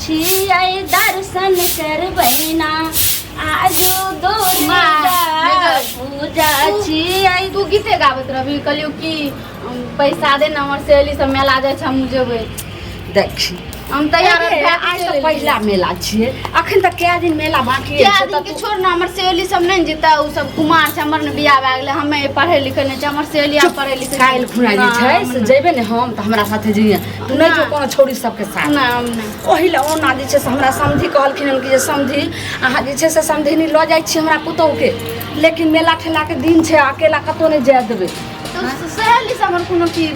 छियै दर्शन करबैना आजो दुर्गा पूजा छियै। तू गीते गाबत रहबी कहलियो कि पैसा दे न हमर सहेली सब मेला जाय छै हम जेबै। देखी हम तैयार आज तो पहला मेला छियै अखन तक क्या दिन मेला बाकी है दिन के छोड़ ना हमर सहेली सब नहीं जेता उ सब कुमार छै हमर ने बियाह भए गेलै हमे पढ़े लिखे नहीं छै हमर सहेली आ पढ़े लिखे काल खुना जे छै से जेबे ने हम त हमरा साथे जइए तू नहीं जो कोनो छोड़ी सबके साथ ना हम नहीं ओही ला ओना जे छै से हमरा समधी कहलखिन कि जे समधी अहाँ जे छै से समधिनी लऽ जाइ छी हमरा पुतौह के लेकिन मेला ठेला के दिन छै अकेला कतौ नहीं जाय देबै। तो सहेली सब हमर कोनो की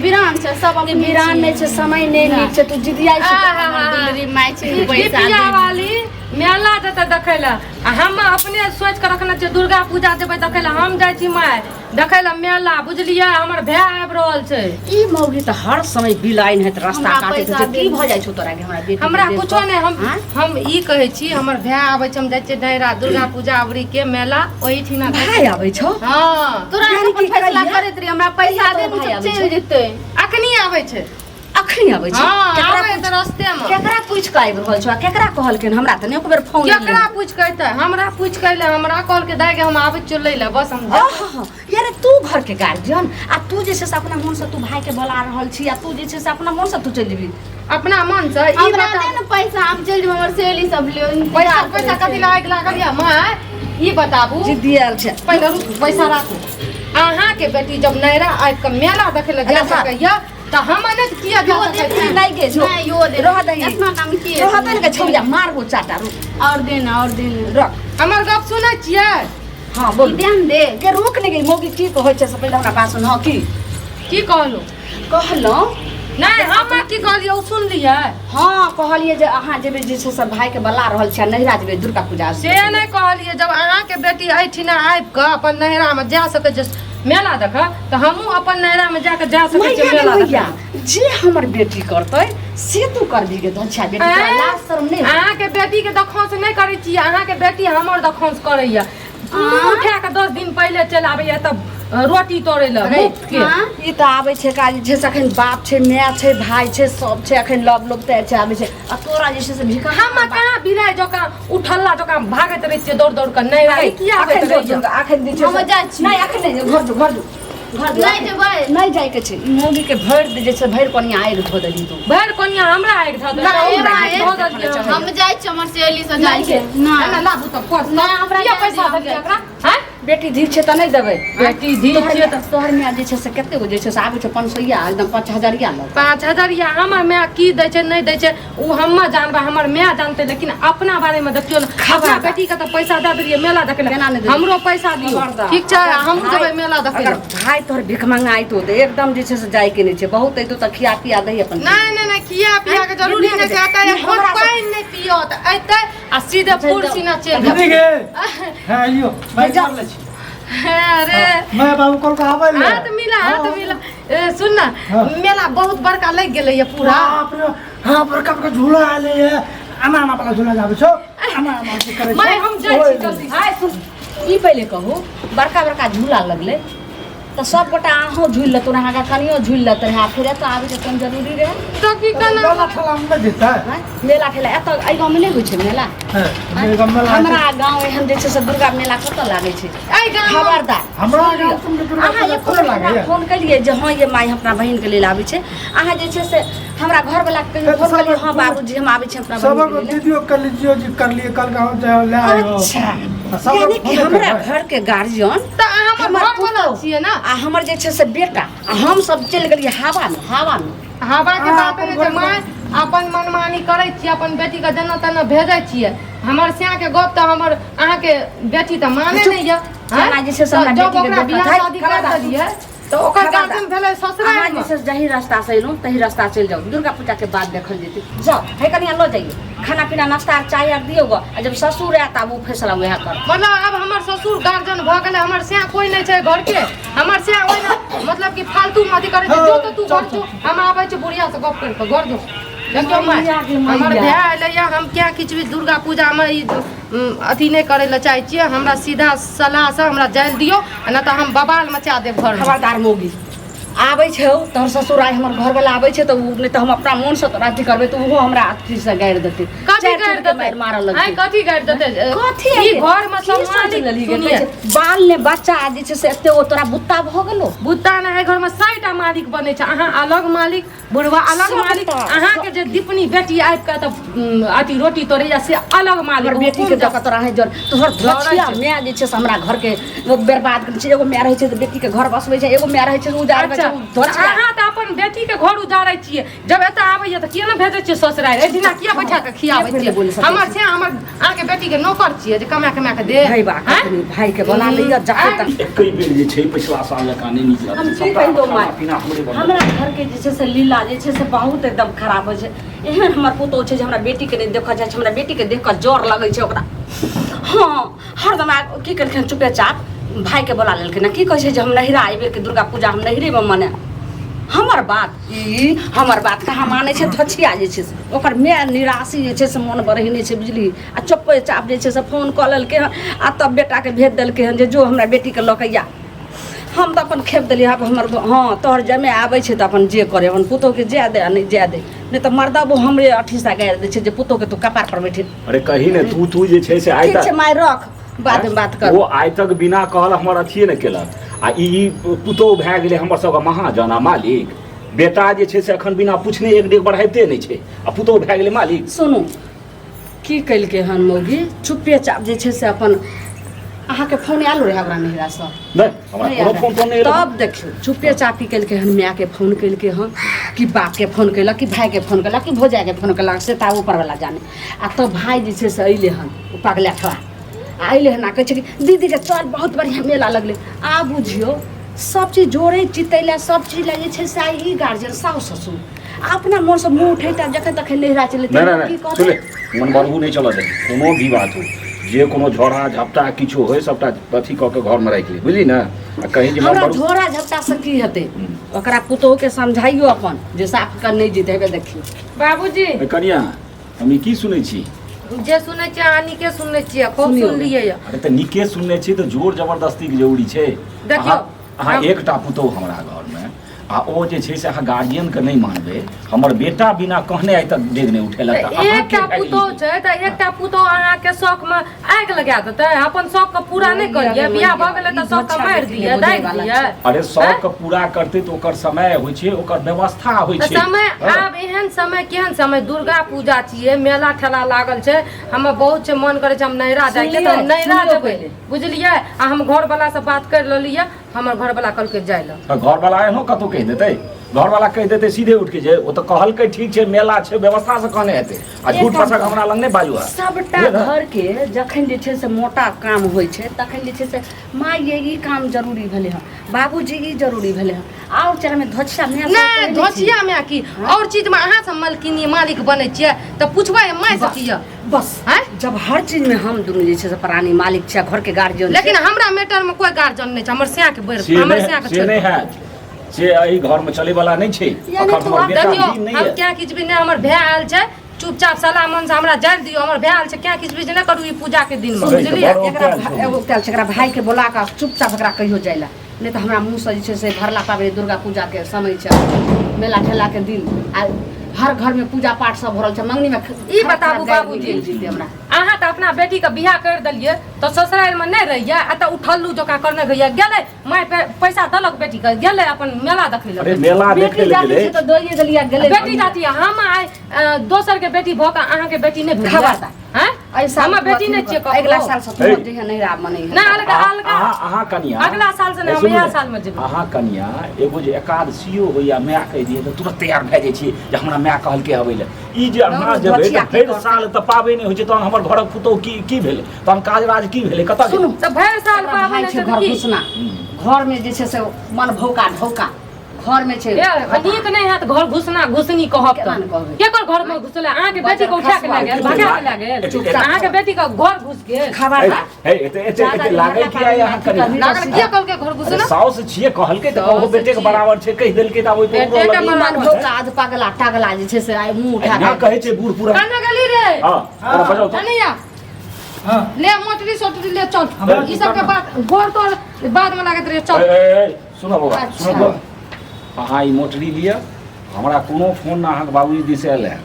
बिरान छै सब अपने बिरान नहीं छै समय नहीं नीक छै तू जिदिया दिलरी माय छै पैसा बिटिया वाली मेला जते देखे ला हम अपने सोच के रखने छै दुर्गा पूजा जेबै देखे ला हम जाइ छी माय देखे ला मेला बुझलियै हमर भाय आबि रहल छै। ई मौगी त हर समय बिलाइन है त रास्ता काटे छै की भ जाइ छौ तोरा के हमरा बेटी हमरा कुछो नहीं हम ई कहै छी हमर भाय आबै छै हम जाइ छियै नैरा दुर्गा पूजा अबरी के मेला ओही ठिना भाई आबै छौ हां तोरा अपन फैसला करैत रही हमरा पैसा दे तू चल जेतै अखनी आबै छै अखनी आबै छै आबै त रस्ते में केकरा पूछ के आबि रहल छौ केकरा कहलकिन हमरा त एक बेर फोन केकरा पूछ कहते हमरा पूछ कहले हमरा कहल के दाई के हम आबै छियै लै ले बस हम यार तू घर के गार्जियन आ तू जे छै से अपना मन से तू भाई के बोला रहल छी आ तू जे छै से अपना मन से तू चल जेबी अपना मन से ई हमरा दे न पैसा हम चल जेब हमर सहेली सब ले पैसा कथि लागल या माय ई बताबू जिदियल छै पहिले पैसा राखू अहाँ के बेटी जब नैरा आबि के मेला देखे ले जा सकैया त हम ने किया जा सकै नहीं गे छौ नहीं यो दे रह दही इतना काम किए रह दही के छौया मारबो चाटा और देना रख हमर गप सुनै छियै हां बोल ध्यान दे के रुक ने गई मौगी की कहै छै से पहिले हमरा बात सुन हां की कहलो कहलो नहीं हम की कहलियै उ सुन लियै हां कहलिए जे अहाँ जेबे जे छै से भाई के बला रहल छै नहिरा जेबे दुर्गा पूजा से नहीं कहलियै जब अहाँ के बेटी एठिना आबि के अपन नैरा में जा सकै छै मेला देख त हमहू अपन नैरा में जाके जा सकै छै मेला देख जे हमर बेटी करतै से तू करबी के धछा बेटी तोरा लाज शर्म नहीं अहाँ के बेटी के दखौंस नहीं करै छी अहाँ के बेटी हमर दखौंस करैया उठा के 10 दिन पहले चल आबैया तब रोटी तोड़े ल मुफ्त के ई त आबै छै काज जे अखन बाप छै माय छै भाई छै सब छै अखन लव लोग त छै आबै छै आ तोरा जे छै से भिखा हम कहाँ बिलाइ जका उठल्ला जका भागैत रहै छियै दौड़ दौड़ के नहीं रही किया अखन अखन दी छै हम जाइ छी नहीं अखन नहीं घर जो नहीं जेबै नहीं जाय के छै ई मौगी के भर दे जे छै भर कोनिया आइ धो देली तू भर कोनिया हमरा आइ धो दे हम जाइ छी हमर सहेली से जाइ छै ना लाबू त कोस ना हमरा क्या पैसा देलियै एकरा हैं बेटी धीर छै त नहीं देबै बेटी धीर छै त तोहर में जे छै से कते गो जे छै से आबै छै 500 एकदम 5000 ल 5000 या हमर माय की दै छै नहीं दै छै उ हम जानबा हमर माय जानते लेकिन अपना बारे में देखियो अपना बेटी के त पैसा दे दिए मेला देखे हमरो पैसा दियो ठीक छै हम जेबै मेला देखे भाई तोहर भिख मंगाई तो दे एकदम जे छै से जाय के नहीं छै बहुत ऐतो त खिया पिया दही अपन नहीं खिया पिया के जरूरी नहीं छै आता कोन पानी नहीं पियो त एते आ सीधे कुर्सी ना चल दीदी हां लियो भाई जा ले अरे मैं बाबू कल का आबै ले हां तो मिला ए सुन ना मेला बहुत बड़का लग गेलै ये पूरा बाप रे हां बड़का का झूला आले है आमा वाला झूला जाबे छो आमा के करे मैं हम जाइ छी जल्दी हाय सुन ई पहले कहू बड़का झूला लगले तो सब गोटा आहो झूल ल तोरा हागा कनियो झूल ल तोरा फिर त आबे के कम जरूरी रहे तो की करना गला ठला में देता है मेला ठेला एत आई गांव में नहीं होय छै मेला मेरे गांव में हमरा गांव एहन जे छै से दुर्गा मेला कत लागे छै आई गांव खबरदार हमरा गांव तुम दुर्गा अहाँ ये पूजा लागे फोन कलिए जे हां ये माई अपना बहिन के लेल आबै छै अहाँ जे छै से हमरा घर वाला के फोन कलिए हां बाबूजी हम आबै छी अपना सब बहिन के लेल वीडियो कर लीजिए जी कर लिए कल का हम ले आए हो अच्छा यानी कि हमरा घर के गार्जियन त हमर घर वाला छिए ना आ हमर जे छै से बेटा आ हम सब चल गेलिए हवा में हवा के बात नहीं छै माय अपन मनमानी करै छी अपन बेटी के जना तना भेजै छियै हमर स्या के गप त हमर अहाँ के बेटी त माने नहीं है हां जे छै से हमरा बेटी के बियाह शादी करा दिए तो ओकर गार्जियन भेले ससुराल में जे छै जही रास्ता से एलौ तही रास्ता चल जाओ दुर्गा पूजा के बाद देखल जेतै जाओ हे कनिया ल जाइए खाना पीना नाश्ता चाय आर दियो आ जब ससुर आए तब वो फैसला वह कर मतलब अब हमर ससुर गार्जियन भ गेले हमर स्या कोई नहीं छै घर के हमर स्या ओइ मतलब कि फालतू मती करे छै जो तो तू घर जो हम आबै छै बुढ़िया से गप कर के घर जो देखियो माय हमर भाई आइले हम क्या किछ भी दुर्गा पूजा में अथी नहीं करे ला चाहे छिए हमरा सीधा सलाह से हमरा जाल दियो न त हम बवाल मचा देब घर में खबरदार मोगी आबै छै तोहर ससुर आइ हमर घर वाला आबै छै तऽ उ नहीं तो हम अपना मन से तोरा अथी करबै तो वो हमरा अथी से गाड़ि देतै कथी गाड़ि देतै मार मारऽ आइ लगतै कथी गाड़ि देतै कथी ई घर में सब मालिक सुनिए बाल ने बच्चा जे छै से एते ओ तोरा बुत्ता भ गेलो बुत्ता ना है घर में 6टा मालिक बने छै अहाँ अलग मालिक बुढ़वा अलग मालिक अहाँ के जे दीपनी बेटी आबि के त अथी रोटी तोड़े या से अलग मालिक हमर बेटी के जका तोरा है जर तोहर धछिया माय जे छै से हमरा घर के बर्बाद कर छै एगो माय रहै छै त बेटी के घर बसबै छै एगो माय रहै छै उजाड़ छै धछिया अहाँ त अपन बेटी के घर उजाड़ै छियै जब एतऽ आबैया त किया न भेजै छियै ससुराल ए दिना किया बैठा के खियाबै छियै हमर छै हमर अहाँ के बेटी के नौकर छियै जे कमा के दे भाई बा भाई के बोला लिया जाके त एकई बेर जे छै पिछला साल लका नहीं निकला हम की कहि दो माय पीना हमरे बन हमरा घर के जे छै से लीला जे छै से बहुत एकदम खराब होइ छै एहन हमर पुतौ छै जे हमरा बेटी के नहीं देखऽ जाइ छै हमरा बेटी के देख कऽ जोर लगै छै ओकरा हाँ हरदम की केलखिन चुपे चाप भाई के बोला लेलखिन की कहै छै जे हम नहिरा आइबे के दुर्गा पूजा हम नहिरे में मने हमर बात कहाँ मानै छै धछिया जे छै से ओकर माय निराशी जे छै से मन बरहने छै बुझली आ चुपे चाप जे छै से फोन कऽ लेलकै हन आ तब बेटा के भेज देलकै हन जे जो हमरा बेटी के लऽ के या हम तऽ अपन खेप देलियै आब हमर हाँ तोहर जमे आबै छै तऽ अपन जे करे अपन पुतोह के जाय दे नहीं जाय दे नहीं तऽ मर्दबो हमरे अठीसा गाड़ि दै छै जे पुतोह के तू कपार पर बैठे अरे कही ने तू जे छै से आइ ठीक छै तक माय रख बाद में बात कर वो आइ तक बिना कहल हमर अथिए न केलक आ ई पुतोह भए गेलै हमर सबके महाजन आ मालिक बेटा जे छै से अखन बिना पूछने एक डेग बढ़ाइते नहीं छै आ पुतोह भए गेलै मालिक सुनू की कइलकै हन मौगी चुपे चाप जे छै से अपन अहाँके फोन आयल रहे हमरा नहिरा से नहीं हमरा कोनो फोन तो नहीं तब देखियो चुपे चापी केलकै हन माय के फोन केलकै हन कि बाप के फोन केलक कि भाई के फोन केलक कि भौजाई के फोन केलक से ता ऊपर वाला जाने आ तो भाई जे छै से अइले हन उ पगला ठवा अइले हन आ कहै छै कि दीदी के चल बहुत बढ़िया मेला लगले आ बुझियो सब चीज जोड़े चितैला सब चीज ले जे छै से आई ई गार्जियन साउस ससुर अपना मन से मुंह उठैता जखन तखन नहिरा चले नहीं सुने मन बनबू नहीं चलत कोनो भी बात हो जे कोनो झोड़ा झपटा किछो होय सबटा अथी कऽ के घर में राखि ली बुझली ना आ कहीं जे हमरा झोरा झपटा से की हेतै ओकरा पुतोह के समझाइयो अपन जे साफ कर नहीं जीते हेबे देखियो बाबूजी कनिया हम ई की सुनै छी जे सुनै छियै अहाँ नीके सुनै छियै खूब सुनलियै अरे तऽ नीके सुनने छी तऽ जोर जबरदस्ती के जरूरी छै देखियौ अहाँ एकटा पुतोह हमरा घर में आ ओ जे छै से अहाँ गार्जियन के नहीं मानबै हमर बेटा बिना कहने आइ तक डेग नहीं उठेलक तऽ अहाँ एकटा पुतोह छै तऽ एकटा पुतोह अहाँ के शौक में आगि लगा देतै अपन शौक के पूरा नहीं करिए बियाह भऽ गेलै तऽ शौक के मारि दिए दागि दिए अरे शौक के पूरा करतै तऽ ओकर समय होइ छै ओकर व्यवस्था होइ छै समय आब एहन समय केहन समय दुर्गा पूजा छियै मेला ठेला लागल छै हमर बहुत छै मन करे छै हम नहिरा जाइए तऽ नहिरा जेबै बुझलियै आ हम घर वाला से बात कर लेलियै हमर घर वाला कहलकै जाय ल घर वाला एहनो कतौ कहि देतै घर वाला कहि देतै सीधे उठ के जे ओ तऽ कहलकै ठीक छै मेला छै व्यवस्था से कहने हेतै आ झूठ फसक हमरा लग नहीं बाजू सबटा घर के जखन जे छै से मोटा काम होइ छै तखन जे छै से माँ ये ई काम जरूरी भेलै हँ बाबूजी ई जरूरी भेलै हँ और चल में धछिया में नहीं धछिया में की और चीज में अहाँ सब मालकिनी मालिक बनै छियै तऽ पुछबै माय से किया बस जब हर चीज में हम दुनू जे छै से प्राणी मालिक छै घर के गार्जियन लेकिन हमरा मैटर में कोई गार्जियन नहीं छै हमर स्याह के बैर हमर स्याह के से नहीं है से एही घर में चले वाला नहीं छै यानी अखन हमर बेटा देखियो भी नहीं हम है क्या किछ भी नहीं हमर भाई आयल छै चुपचाप सलाह मन से हमरा जान दियो हमर भाई आयल छै क्या किछ भी नहीं करू ई पूजा के दिन में सुनै छै, बुझलियै बड़ एकरा एगो कल छै एकरा भाई के बोला के चुपचाप एकरा कहियो जाइला नहीं तो हमरा मुंह से जे छै से भरला पाबे दुर्गा पूजा के समय छै मेला ठेला के दिन आ हर घर में पूजा पाठ सब हो रहल छै मंगनी में ई बताबू बाबूजी हमरा अहाँ तऽ अपना बेटी के बियाह कर देलियै तऽ ससुराल में नहीं रहियै आ तऽ उठल्लू जका करने गइया गेलै माय पैसा दलक बेटी के गेलै अपन मेला देखै अरे लए मेला देखे बेटी ले जाति गेलै छै तो दोइए दलिया गेले बेटी जाती है हम आइ दोसर के बेटी भऽ कऽ अहाँ के बेटी नहीं भेल खबरदार। हैं ऐसा हमर बेटी नहीं छियै अगला ककरो। साल से तुम जे है नहीं राम मने ना अलगा अलगा अहाँ कनिया अगला साल से नहीं हम सुनू इएह ने, साल में जेबै अहाँ कनिया एगो जे एकादशियो होइया माय कहि दिए तऽ तुरंत तैयार भए जाइ छी जे हमरा माय कहलकै अबै ले ई जे अहाँ बहुत जेबै बचिया तऽ की भरि करतै। साल तऽ पाबे नहि होइ छै तहन हमर घरक पुतौह की भेलै तहन काज राज की भेलै कतऽ सुनू जेबै? तऽ भरि साल भाई पाबनि छै छै घर की घुसना घर में जे छै से मन भौका ढौका घर में छै नीक नहीं है घर घुसना घुसनी कहब केना नहि कहबै? केकर घर में घुसले अहाँ के बेटी के उठा के लए गेल भगा के लए गेल चुपचाप अहाँ के बेटी के घर घुस गेल खबरदार हे एते लागै कि आइ अहाँ कनिया लागल किया कहलकै घर अरे घुसना साउस छियै कहलकै तऽ ओहो बेटे के बराबर छै कहि देलकै तऽ आब ओइ पर बेटे के लगी। मन भौका आज पगला टगला जे छै से आइ मुंह उठा ना के कहै छै बूढ़ पूरा कन्ने गली रे हां अरे बजाओ तो कनिया हाँ ले मोटरी सोटरी ले चल ई सब के बात घर तो बाद में लागत रे चल सुनो बाबा सुनो बाबा अहाँ ई मोटरी लिअ हमरा कोनो फोन ना अहाँके बाबूजी दिस आयल है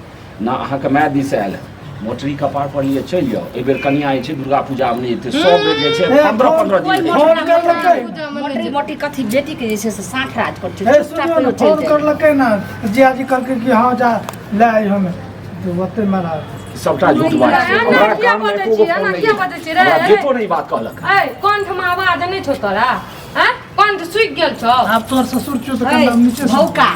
ना अहाँके माय दिस आयल है मोटरी कपार पर लिए चलि जाओ एहि बेर कनिया जे छै दुर्गा पूजा में एतै 100 बेर जे छै 15 दिन फोन करलकै मोटरी मोटी कथी बेटी के जे छै से साठ राज पर छै हे सुनियो ने फोन करलकै ना जियाजी कहलकै कि हाँ जा ले आई हमें तो ओते मारा सबटा झूठ बात छै हमरा काम में एको गो फोन क्या बजै छी रे? हमरा बेटो नहीं बात कहलक ए कंठ में आवाज नहीं छो तोरा हैं कंठ सुख गेल छो आप तोर ससुर छौ तो कम नीचे से भौका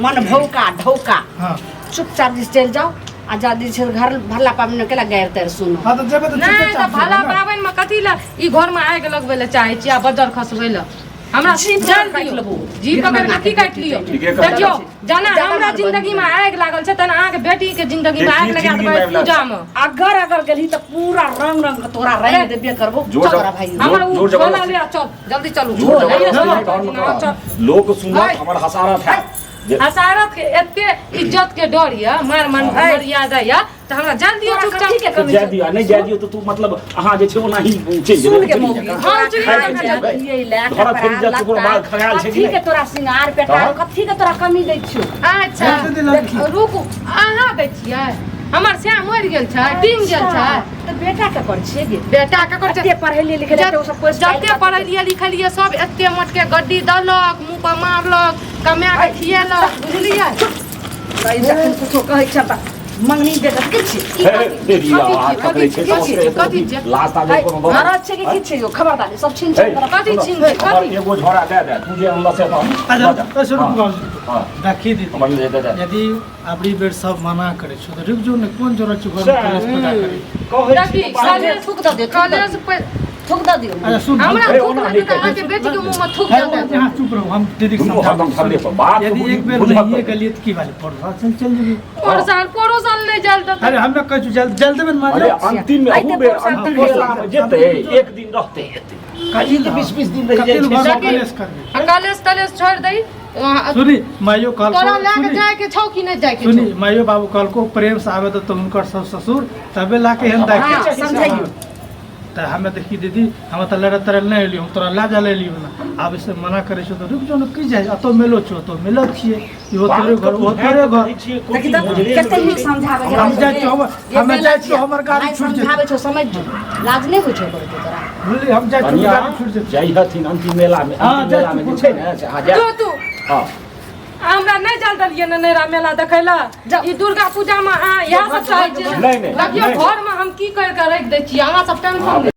मन भौका ढौका हां चुपचाप जे चल जाओ आ जल्दी से घर भल्ला पाबन केला गैर तर सुनो हां तो जेबे तो नहीं चुपचाप तो भला पाबन में कथी ला ई घर में आग लगबे ले चाहे छी आ बजर खसबे ले हमरा जान काटि लेबो। जी पकड़ के की काट लियो ठीके कहलियै। देखियो जाना हमरा जिंदगी में आग लागल छै तना अहाँ के बेटी के जिंदगी में आग लगा देबै पूजा में अगर अगर गेली त पूरा रंग रंग के तोरा रंग देबे करबो जोर तोरा भाई हमरा जोर उ जबरदस्ती। झोला ले चल जल्दी चलू झूठ झोला ले जबरदस्ती चल। नहीं घर में करा लोग सुनत हमर हसारत है हसारत के एते इज्जत के डर या मार मर्यादा जाया त हमरा जान दियो चुपचाप ठीक है कमी जाय दिया नहीं जाय दियो तो तू मतलब अहाँ जे छै ओना ही चलि जेबै सुन के मौगी हाँ, चली हाँ, जाएगा। ये ले घर फिर जब तोरा बाल खगाल छै कि ठीक है तोरा सिंगार पेटा हाँ। कथी के तोरा कमी दै छियो अच्छा जल्दी लड़की रुकू अहाँ दै छियै हमर श्याम मरि गेल छै टिंग गेल छै त बेटा के कर छै गे बेटा के कर एते पढ़ेलिए लिखेलिए तो सब कोई जते पढ़लिए लिखलिए सब एते मोट के गड्डी दलक मुंह पर मारलक कमा के खिएलक बुझलिए जखन कुछो कहै छ त मंगनी दे त किछ तेरी आवाज पकड़े छै कथी छै? लास्ट आगे कोनो महाराज छै कि किछ छै यो खबरदारी सब छीन छीन कर कथी छीन छै? हमर एगो झोरा दे दे तू जे अनला से अच्छा तो शुरू हाँ। कर हां राखी दी हमर ले दे दे यदि अबरी बेर सब मना करे छो तो रुक जो ने कोन जरूरत छै घर में कलेश पैदा करे कहै रखी छी साले थूक द दे कॉलेज पे थूक द दियो अच्छा सुन हमरा अरे, थूक ओना दे नहीं अहाँ के बेटी के मुंह में थूक है दे यहाँ चुप रहो हम दीदी के दुनू हरदम थल्ले पर बात यदि एक बेर नहीं गलिए तो की वाली पड़ चल जेबी पड़ोसन ले जाल त अरे हमरा कह जल्द जल्द में मान अरे अंतिम में अहू बेर अंतिम फैसला में जेते एक दिन रहते कहीं तो 20 दिन रह कतेक जाय घर छै में कलेश करबे कॉलेज तलेज छोड़ दई सुनी माइयो कल तोरा लेके सुनी जाए के छौ कि नहीं जाए के सुनी छौ माइयो बाबू कल को प्रेम से आवे तो उनकर सब ससुर तबे लाके हम हां देखे समझाइयो तो हमें देखी दीदी हम तो लड़ तरल नहीं एलियो हम तोरा ला जा ले लियो ना अब इसे मना करे छो तो रुक जो न की जाए अतो मेलो छो तो मिलत छिए इहो तेरे घर वो तेरे घर देखि त कते ही समझावे हम जाय छो हम जाय छो हमर गाड़ी छूट जे समझावे छो समझ जो लाज नहीं होय छो करे तोरा बोली हम जाय छो कनिया गाड़ी छूट जे जाई हथिन अंतिम मेला में हाँ, अंतिम मेला में जे छै ने से अहाँ जा तू हां हमरा नहीं चल दलिए ने नैरा मेला देखैला ई दुर्गा पूजा में यह सब चाहे छै नहीं, नहीं, देखियो नहीं। घर में हम की कर के रख दै छी अहाँ सब टेंशन